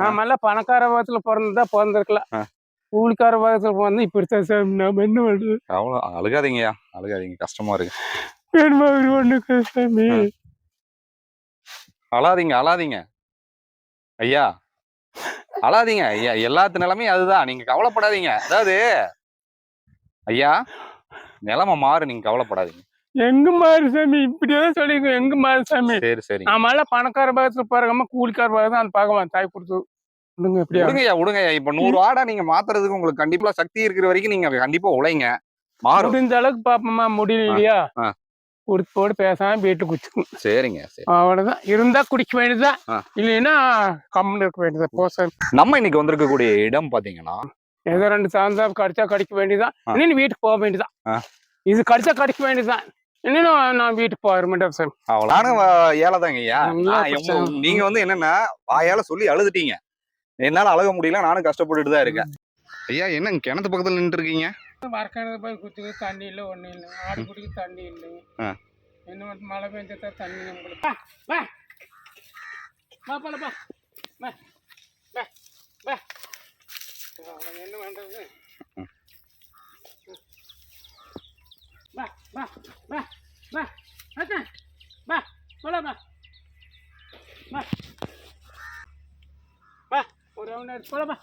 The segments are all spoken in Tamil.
நாமெல்லாம் பணக்கார வகத்துல பிறந்ததா பிறந்திருக்கலாம். கூலிக்கார வகத்துல பிறந்து இப்படித்தான் சாமி. நாம என்ன பண்றது? அவ்வளோ அழுகாதீங்கய்யா, அழுகாதீங்க, கஷ்டமா இருக்கு. வேணுமா ஒண்ணுக்கு சாமி? அழாதீங்க அழாதீங்க ஐயா, அழாதீங்க ஐயா. எல்லாத்து நிலைமையும் அதுதான், நீங்க கவலைப்படாதீங்க. அதாவது ஐயா, நிலைமை மாறு, நீங்க கவலைப்படாதீங்க. எங்க மாறு சாமி? இப்படியேதான் சொல்லிருக்கோம். எங்க மாறு சாமி? சரி சரி, நாமெல்லாம் பணக்கார பாகத்துல பாருங்கம்மா, கூலிக்கார பாகம் அந்த பகவான் தாய் கொடுத்து விடுங்க. எப்படியா விடுங்கய்யா விடுங்கய்யா. இப்ப 100 ஆடா நீங்க மாத்துறதுக்கு உங்களுக்கு கண்டிப்பா சக்தி இருக்கிற வரைக்கும் நீங்க கண்டிப்பா உழைங்க, மாறும். முடிந்த அளவுக்கு பாப்போமா, முடியலையா குடுத்து போட்டு பேசாம வீட்டுக்கு குடிச்சுக்கும். சரிங்க சரி, அவ்வளவுதான். இருந்தா குடிக்க வேண்டியதுதான், இல்லைன்னா கம்முன்னு இருக்க வேண்டியது. போச நம்ம இன்னைக்கு வந்திருக்கக்கூடிய இடம் பாத்தீங்கன்னா, ஏதோ 2 சாந்தா கடிச்சா கடிக்க வேண்டியதுதான், இன்னும் வீட்டுக்கு போக வேண்டியதுதான். இது கடிச்சா கடிக்க வேண்டியதுதான், இன்னும் நான் வீட்டுக்கு போக மாட்டேன் சார். நானும் ஏழைதாங்க ஐயா. நீங்க வந்து என்னன்னா வாயால சொல்லி அழுதுட்டீங்க, என்னால அழக முடியல, நானும் கஷ்டப்பட்டுட்டு தான் இருக்கேன். ஐயா என்ன கிணத்து பக்கத்துல நின்று இருக்கீங்க? வரக்கிணத்து போய் குத்துக்கு தண்ணி இல்லை, ஒன்றும் இல்லை. ஆடு குடிக்க தண்ணி இல்லை. என்ன மழை பெஞ்சா தண்ணி நம்மளுக்கு. என்ன பண்றது? ஒரு போலப்பா.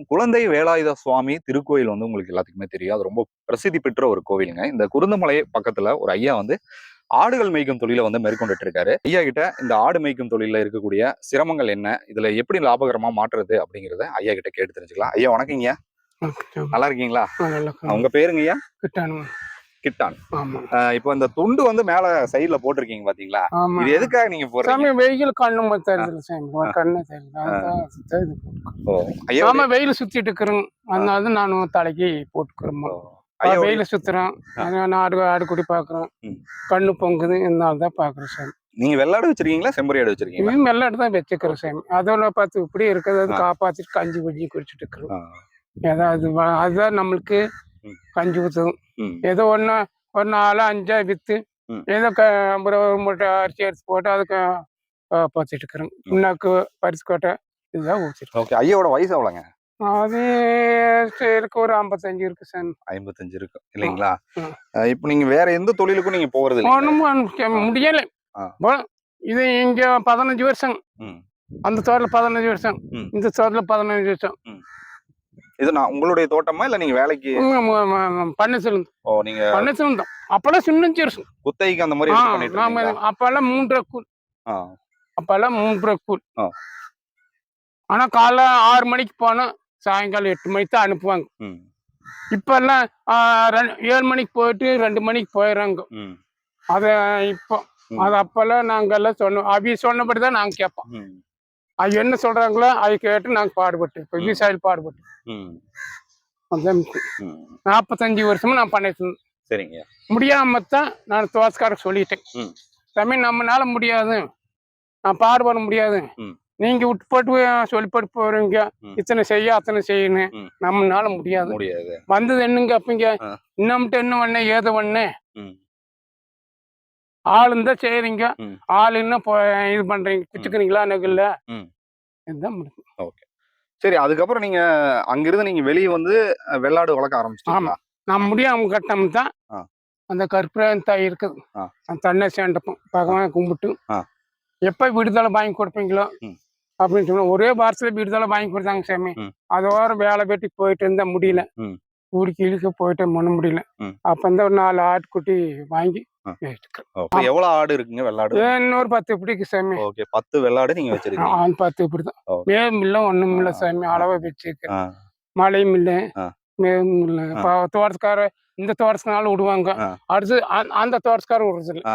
குழந்தை வேலாயுத சுவாமி திருக்கோயில் வந்து உங்களுக்கு எல்லாத்துக்குமே தெரியும், அது ரொம்ப பிரசித்தி பெற்ற ஒரு கோவிலுங்க. இந்த குருந்தமலை பக்கத்துல ஒரு ஐயா வந்து ஆடுகள் மேய்க்கும் தொழிலை வந்து மேற்கொண்டுட்டு இருக்காரு. ஐயா கிட்ட இந்த ஆடு மேய்க்கும் தொழில இருக்கக்கூடிய சிரமங்கள் என்ன, இதுல எப்படி லாபகரமா மாற்றுறது அப்படிங்கறத ஐயா கிட்ட கேட்டு தெரிஞ்சுக்கலாம். ஐயா வணக்கங்க. நல்லா இருக்கீங்களா? உங்க பேருங்க ஐயா? கிட்டான். இப்போ இந்த துண்டு வந்து மேல சைடுல போட்டிருக்கீங்க பாத்தீங்களா, இது எதுக்காக நீங்க போடுறீங்க? வெயில் கண்ணு தெரியுது சாமி, கண்ணு தெரியுது. ஆமா, வெயில் சுத்திட்டு இருக்கிறோம், அதனால நான் தலைக்கு போட்டுக்கிறோம். வெயில சுத்துறோம், ஆடு குடி பாக்குறோம், கண்ணு பொங்குது, இதனாலதான் பாக்குறேன் சாமி. நீங்க வெள்ளாடு வச்சிருக்கீங்களா, செம்பரியாடு வச்சிருக்கீங்களா? வெள்ளாடு தான் வச்சுக்கிறோம் சாமி. அதோட பார்த்து இப்படி இருக்கிறது காப்பாத்திட்டு கஞ்சி வஞ்சி குடிச்சிட்டு இருக்கிறோம். ஏதாவது அதுதான் நம்மளுக்கு கஞ்சி ஊத்தும். ஏதோ ஒரு 4 5 வித்து ஏதோ ஒரு மூட்டை அரிசி அரிசி போட்டு அதுக்கு பார்த்துட்டு இருக்கிறோம். புண்ணாக்கு பரிசு கோட்டை இதுதான் ஊற்றிட்டு. ஐயோட வயசு எவ்வளோங்க? அது இருக்கு, ஒரு 55 இருக்கு சார். 55 இருக்கு இல்லைங்களா? இப்போ நீங்க வேற எந்த தொழிலுக்கும் நீங்க போறது முடியல. இது இங்க 15 வருஷம், அந்த தோட்டத்துல 15 வருஷம், இந்த தோட்டத்துல 15 வருஷம். இது நான் உங்களுடைய தோட்டமா இல்ல நீங்க வேலைக்கு? பண்ண சொல்லுங்க. நீங்க பண்ண சொல்லுங்க. அப்பெல்லாம் சின்ன வருஷம் குத்தகைக்கு அந்த மாதிரி அப்பெல்லாம் 3 கூல். அப்பெல்லாம் 3 கூல். ஆனா காலைல 6 மணிக்கு போனா சாயங்காலம் 8 மணிக்கு தான் அனுப்புவாங்க. இப்ப எல்லாம் 7 மணிக்கு போயிட்டு 2 மணிக்கு போயிடுறாங்க. அத இப்போ அது அப்பெல்லாம் நாங்க எல்லாம் சொன்னோம், அவி சொன்னபடிதான் நாங்க கேட்போம். அது என்ன சொல்றாங்களோ அதை கேட்டு நாங்க பாடுபட்டு இப்போ விவசாயிகள் பாடுபட்டு 45 வருஷமா நான் பண்ணிட்டு இருந்தேன். சரிங்க. முடியாமத்தான் நான் தோசக்கார சொல்லிட்டேன், தம்பி நம்மளால முடியாது, நான் பாடுபட முடியாது, நீங்க விட்டு போட்டு சொல்லி போட்டு போறீங்க, இத்தனை செய்ய அத்தனை செய்யணும், நம்மளால முடியாது. வந்தது என்னங்க அப்பீங்க, இன்னம்ட்டு என்ன பண்ண ஏதோ பண்ண ஆளுந்தா செய்யறீங்க, ஆளு இன்னும் இது பண்றீங்க, பிச்சுக்கிறீங்களா நெகில்ல, இதுதான் முடியும். ஓகே சரி. அதுக்கப்புறம் நீங்க அங்கிருந்து நீங்க வெளியே வந்து வெள்ளாடு வளர்க்க ஆரம்பிச்சிட்டீங்களா? நான் முடியாம கட்டம் தான் அந்த கற்பூரம் தாய் இருக்குது, அந்த தண்ணை சேர்ந்தப்போம் பகவான் கும்பிட்டு எப்ப விடுதலை வாங்கி கொடுப்பீங்களோ அப்படின்னு சொன்னா ஒரே வாரத்துல விடுதலை வாங்கி கொடுத்தாங்க சாமி. அதோட வேலை வெட்டி போயிட்டு இருந்தா முடியல, ஊருக்கு இழுக்க போயிட்டு பண்ண முடியல. அப்ப இந்த ஒரு 4 ஆட்டுக்குட்டி வாங்கி எவ்வளவு ஆடு இருக்குங்க வெள்ளாடு? இன்னொரு 10 பிடிக்கு சாமி. 10 வெள்ளாடு நீங்க வச்சிருக்கீங்க? 10 இப்படிதான். மேவும் இல்லை ஒண்ணும் இல்லை சாமி, அளவா வச்சிருக்கேன். மழையும் இல்லை மேவும் இல்லை. தோட்டத்துக்கார இந்த தோட்டத்துனால விடுவாங்க, அடுத்து அந்த தோட்டத்துக்கார விடுறது இல்லை.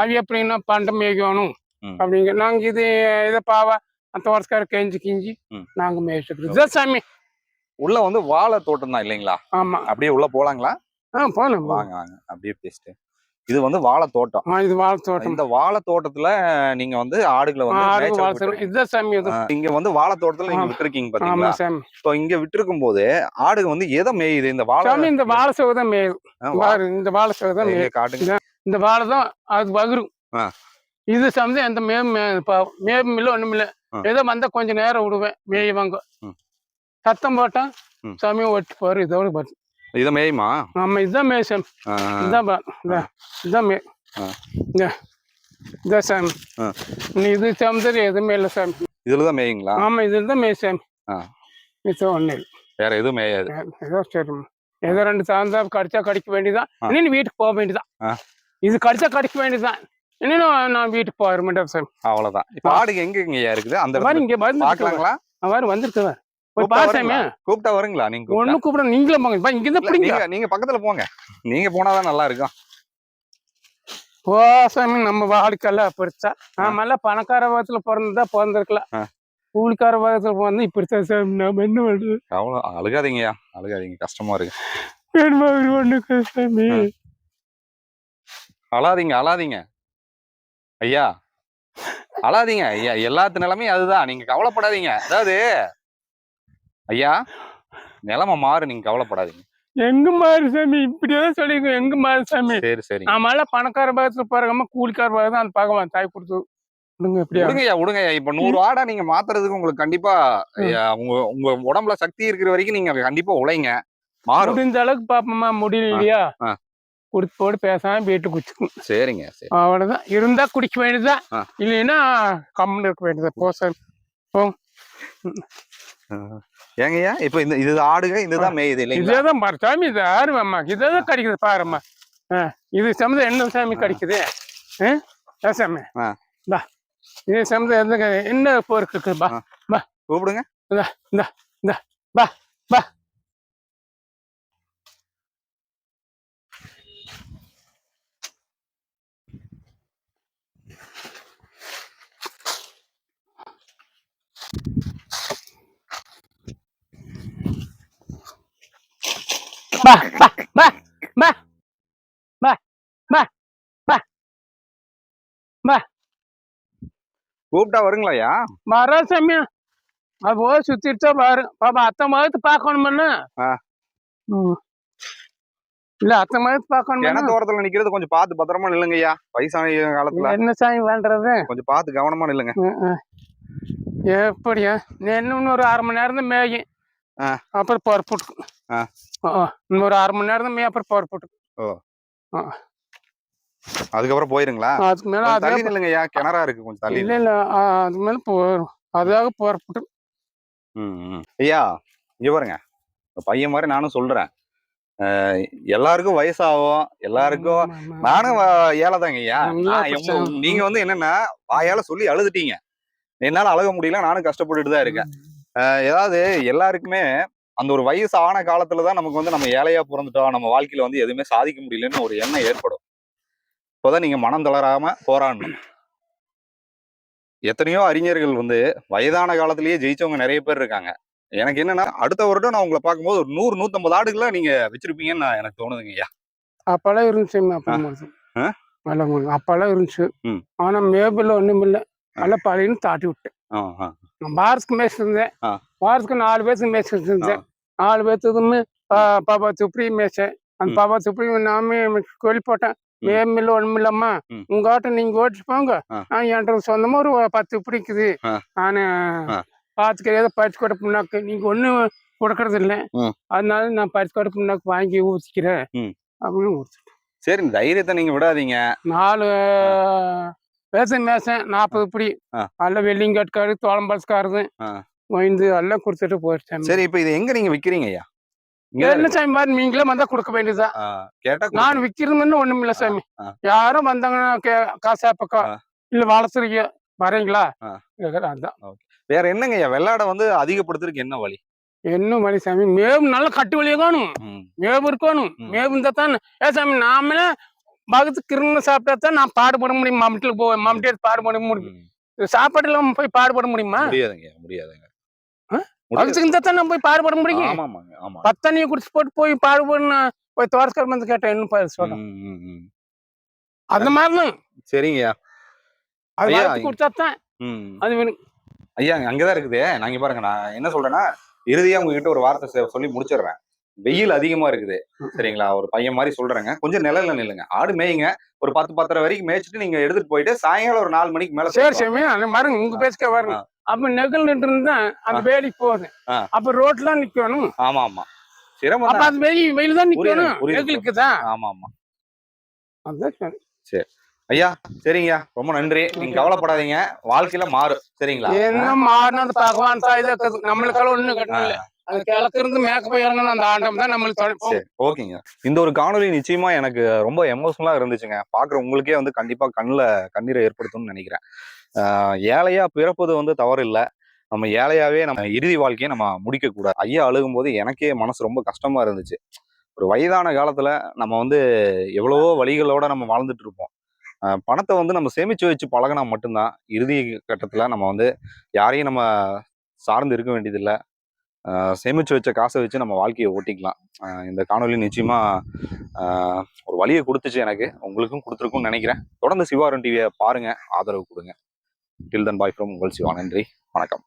அது எப்படின்னா பண்டை மேய்க்கணும் அப்படிங்க. நாங்க இதை பாவா அந்த தோட்டத்துக்கார கெஞ்சி நாங்க மேய்ச்சிருக்கோம் சாமி. உள்ள வந்து வாழை தோட்டம் தான் இல்லைங்களா? ஆமா. அப்படியே உள்ள போலாங்களா? போலாம், வாங்க வாங்க அப்படியே பேசிட்டு. இது வந்து வாழை தோட்டம். இது வாழை தோட்டம். இந்த வாழை தோட்டத்துல நீங்க வந்து ஆடுகளை வந்து மேய்ச்சல் விட்டுருக்கீங்க. இதுதான் சாமி. இங்க வந்து வாழை தோட்டத்துல நீங்க விட்டுருக்கீங்க பாத்தீங்களா? ஆமா சாமி. இப்போ இங்க விட்டுருக்கும் போது ஆடுக வந்து எதை மேயுது? இந்த வாழை சாமி இந்த வாழை சோகு தான் மேயுது. இந்த வாழை சோகு தான் மேயுது. காட்டுங்க. இந்த வாழை தான் அது வகுரும். இது சமயம் எந்த மேவும் இல்லை ஒண்ணும் இல்லை. ஏதோ வந்தா கொஞ்சம் நேரம் விடுவேன் மேய்வாங்க. சத்தம் போட்டா சாமியை ஓட்டு போற இதோட பாரு. இதை மேயுமா? ஆமா இதுதான் மேய் சாமி. இதுதான் மேய். இதான் சாமி. நீ இது சமந்தது எதுவுமே இல்லை சாமி. இதுலதான் மேயுங்களா? ஆமா இதுலதான் மேய் சாமி. இது ஒண்ணு இல்லை. வேற எதுவும் மேயாது. ஏதோ சரி ஏதோ 2 சாந்தா கடிச்சா கடிக்க வேண்டியதான். இன்னும் வீட்டுக்கு போக வேண்டியதான். இது கடிச்சா கடிக்க வேண்டியதான். இன்னும் நான் வீட்டுக்கு போக மாட்டேன் சாமி. அவ்வளவுதான். இப்ப ஆடுங்க எங்கயா இருக்குது? அந்த மாதிரி இங்க பாக்கலாங்களா? அவர் வந்துருக்குவா. போய் பாரு சாமி. கூப்பிட்டா வருங்களா? நீங்க ஒண்ணு கூப்பிட நீங்களும் போங்க. இங்க இருந்து பிடிங்க. நீங்க பக்கத்துல போங்க. நீங்க போனாதான் நல்லா இருக்கும். ஓ சாமி நம்ம வாழ்க்கையெல்லாம் அப்படிச்சா நாமெல்லாம் பணக்கார வகத்துல பிறந்திருக்கலாம். கூலிக்கார வகத்துல பிறந்து இப்படித்தான் சாமி. நாம என்ன பண்றது? அவ்வளவு அழுகாதீங்கய்யா, அழுகாதீங்க, கஷ்டமா இருக்கு. சாமி அழாதீங்க ஐயா, அழாதீங்க ஐயா. எல்லாத்து நிலைமையும் அதுதான். நீங்க கவலைப்படாதீங்க. அதாவது ஐயா நிலைமை மாறு, நீங்க கவலைப்படாதீங்க. எங்க மாறு சாமி? இப்படிதான் சொல்லிங்க. எங்க மாறு சாமி? சரி நாமெல்லாம் பணக்கார பாகத்துல பாருங்க, கூலிக்கார பாகம் அந்த பகவான் தாய் கொடுத்து விடுங்கய்யா. இப்ப 100 ஆடா நீங்க மாத்துறதுக்கு உங்களுக்கு கண்டிப்பா உங்க உடம்புல சக்தி இருக்கிற வரைக்கும் நீங்க கண்டிப்பா உழைங்க. மாறும். முடிஞ்ச அளவுக்கு பாப்போமா, முடியலையா குடுத்து போட்டு பேசாம வீட்டு குடிச்சுக்கும். சரிங்க சரி. அவ்வளவுதான். இருந்தா குடிக்க வேண்டியதுதான், இல்லைன்னா கம்முன்னு இருக்க வேண்டியது. போ சாமி போ. ஏங்கய்யா இப்ப இது ஆடுங்க இதுதான் மேயுது இல்லைங்களா? இதேதான் பாரு சாமி. இது ஆறுவம்மா இதான் கிடைக்குது பாரும்மா. இது சம்மந்தம் என்ன சாமி கிடைக்குது? சாமி பா இது சம்மந்தம் என்ன போருக்கு பா பா கூப்பிடுங்க. பா பா பா பா பா பா பா பா பா பா கூப்பிட்டா வருங்களாயா? வரா சாமி. அது போய் சுத்திட்டு பாரு பாப்பா. அத்தை மகத்து பாக்கணும்னு இல்ல, அத்தை மகத்து பாக்கணும். கிணத்தோரத்துல நிக்கிறது கொஞ்சம் பார்த்து பத்திரமா நில்லுங்கய்யா. வயசான காலத்துல என்ன சாமி பண்றது? கொஞ்சம் பார்த்து கவனமா நில்லுங்க. எப்படியா நீ இன்னும் ஒரு 1/2 மணி நேரம் தான் மேயும். அப்புறம் புறப்பட்டு இன்னொரு 1/2 மணி நேரம் தான் மேய, அப்புறம் புறப்பட்டு. அதுக்கப்புறம் போயிருங்களா? அதுக்கு மேல தள்ளி நில்லுங்கய்யா, கிணறா இருக்கு கொஞ்சம் தள்ளி. இல்ல அதுக்கு மேல போயிடும். அதாக புறப்பட்டு. ஐயா இங்க பாருங்க, பையன் மாதிரி நானும் சொல்றேன். எல்லாருக்கும் வயசாகும், எல்லாருக்கும். நானும் ஏழைதாங்க ஐயா. நீங்க வந்து என்னன்னா வாயால சொல்லி அழுதுட்டீங்க. என்னால அழக முடியல, நானும் கஷ்டப்பட்டுட்டு தான் இருக்கேன். ஏதாவது எல்லாருக்குமே அந்த ஒரு வயசு ஆன காலத்துலதான் நமக்கு வந்து நம்ம ஏழையா பிறந்துட்டோம், நம்ம வாழ்க்கையில வந்து எதுவுமே சாதிக்க முடியலன்னு ஒரு எண்ணம் ஏற்படும். இப்போதான் நீங்க மனம் தளராம போராடணும். எத்தனையோ அறிஞர்கள் வந்து வயதான காலத்திலேயே ஜெயிச்சவங்க நிறைய பேர் இருக்காங்க. எனக்கு என்னன்னா அடுத்த வருடம் நான் உங்களை பார்க்கும்போது ஒரு 100-150 ஆடுகளை நீங்க வச்சிருப்பீங்கன்னு எனக்கு தோணுதுங்க ஐயா. அப்பெல்லாம் இருந்துச்சு. அப்பெல்லாம் இருந்துச்சு. ஆனா மேபிள் ஒண்ணும் இல்லை. நல்லா பழையன்னு தாட்டி விட்டேன். வாரத்துக்கு மேய்ச்சி இருந்தேன். வாரத்துக்கு 4 பேருக்கு மேய்ச்சி இருந்தேன். 4 பேர்த்துக்குமே பாப்பா துப்பி மேய்ச்சேன். அந்த பாப்பா துப்பி நாமே கொல்லி போட்டேன். மேமில்ல ஒண்ணும் இல்லம்மா, உங்க ஆட்டம் நீங்க ஓட்டிட்டு போங்க. என்கிட்ட சொந்தமா ஒரு 10 பிடிக்குது. நானு பாத்துக்கிறேன். ஏதோ பறிச்சு கொடை புண்ணாக்கு நீங்க ஒண்ணு கொடுக்கறது இல்லை, அதனால நான் பறிச்சு கொடை புண்ணாக்கு வாங்கி ஊற்றிக்கிறேன் அப்படின்னு ஊற்றிட்டேன். சரி, தைரியத்தை நீங்க விடாதீங்க. 4 பேச மேசேன் 40 இப்படி எல்லாம் வெள்ளிங்காட்டுக்காரு, தோளம்பால்ஸ்காரது வாய்ந்து எல்லாம் கொடுத்துட்டு போயிடுச்சேன். சரி, இப்ப இது எங்க நீங்க விக்கிறீங்க ஐயா? என்ன சாமி மாதிரி நீங்களே வந்தா கொடுக்க வேண்டியதா? நான் விக்கிறதுன்னு ஒண்ணும் இல்ல சாமி. யாரும் வந்தாங்கன்னா காசா பக்கம் இல்ல வளர்த்துறீங்க வரீங்களா? வேற என்னங்க ஐயா வெள்ளாடை வந்து அதிகப்படுத்துறதுக்கு என்ன வழி? என்ன வழி சாமி? மேவு நல்லா கட்டு வழியாகணும், மேவு இருக்கணும். மேவு இருந்தா தான் சாமி. நாமளே பகத்து கிருங்க சாப்பிட்டா தான் நான் பாடுபட முடியும். மம்மிட்டில் போவேன், மம்மிட்டி பாடுபட முடியும். சாப்பாடு இல்லாம போய் பாடுபட முடியுமா? முடியாதுங்க. நம்ம போய் பாடுபட முடியும். 10 தண்ணியை குடிச்சு போட்டு போய் பாடுபடுன்னு போய் தோட்டக்கார வந்து கேட்டேன். என்ன சொல்றேன் அந்த மாதிரிதான் சரிங்கய்யா. அது ஐயா. வளர்த்து கொடுத்தாதான் அது வேணும். ஐயா அங்கதான் இருக்குது. நான் இங்க பாருங்க, நான் என்ன சொல்றேன்னா, இறுதியா உங்ககிட்ட ஒரு வார்த்தை சொல்லி முடிச்சிடுறேன். வெயில் அதிகமா இருக்குது சரிங்களா? ஒரு பையன் மாதிரி சொல்றேங்க. கொஞ்சம் நிழல்ல நில்லுங்க. ஆடு மேய்ங்க. ஒரு 10, 10:30 வரைக்கும் மேய்ச்சிட்டு நீங்க எடுத்துட்டு போயிட்டு சாயங்காலம் ஒரு 4 மணிக்கு மேல சரி அந்த பாருங்க உங்க பேச்சுக்க பாருங்க. அப்ப நெகல் நின்று இருந்தா அந்த வேலைக்கு போகுது. அப்ப ரோட்ல நிக்கணும். ஆமா ஆமா சிரமம். அப்ப அது வெயில் தான் நிக்கணும். நெகலுக்கு தான். ஆமா ஆமா அதான் சரி ஐயா. சரிங்க, ரொம்ப நன்றி. நீங்க கவலைப்படாதீங்க, வாழ்க்கையில மாறும் சரிங்களா? என்ன மாறினது பகவான் தாய் நம்மளுக்கெல்லாம் ஒண்ணு கட்டல. அது கிழக்கிருந்து மேற்க போய் இறங்கணும். அந்த ஆண்டம் தான் நம்மளுக்கு. ஓகேங்க. இந்த ஒரு காணொலி நிச்சயமா எனக்கு ரொம்ப எமோஷனலா இருந்துச்சுங்க. பாக்குற உங்களுக்கே வந்து கண்டிப்பா கண்ணுல கண்ணீரை ஏற்படுத்தும்னு நினைக்கிறேன். ஏழையா பிறப்பது வந்து தவறு இல்லை. நம்ம ஏழையாவே நம்ம இறுதி வாழ்க்கையை நம்ம முடிக்க கூடாது. ஐயா அழுகும் போது எனக்கே மனசு ரொம்ப கஷ்டமா இருந்துச்சு. ஒரு வயதான காலத்துல நம்ம வந்து எவ்வளவோ வழிகளோட நம்ம வாழ்ந்துட்டு இருப்போம். பணத்தை வந்து நம்ம சேமிச்சு வச்சு பழகினா மட்டும்தான் இறுதி கட்டத்துல நம்ம வந்து யாரையும் நம்ம சார்ந்து இருக்க வேண்டியதில்லை. சேமிச்சு வச்ச காசை வச்சு நம்ம வாழ்க்கையை ஓட்டிக்கலாம். இந்த காணொலி நிச்சயமா ஒரு வழியை கொடுத்துச்சு எனக்கு. உங்களுக்கும் கொடுத்துருக்கும்னு நினைக்கிறேன். தொடர்ந்து சிவா அருண் டிவியை பாருங்க, ஆதரவு கொடுங்க. டில் தன் பாய் ஃப்ரம் உங்கள் சிவா. நன்றி, வணக்கம்.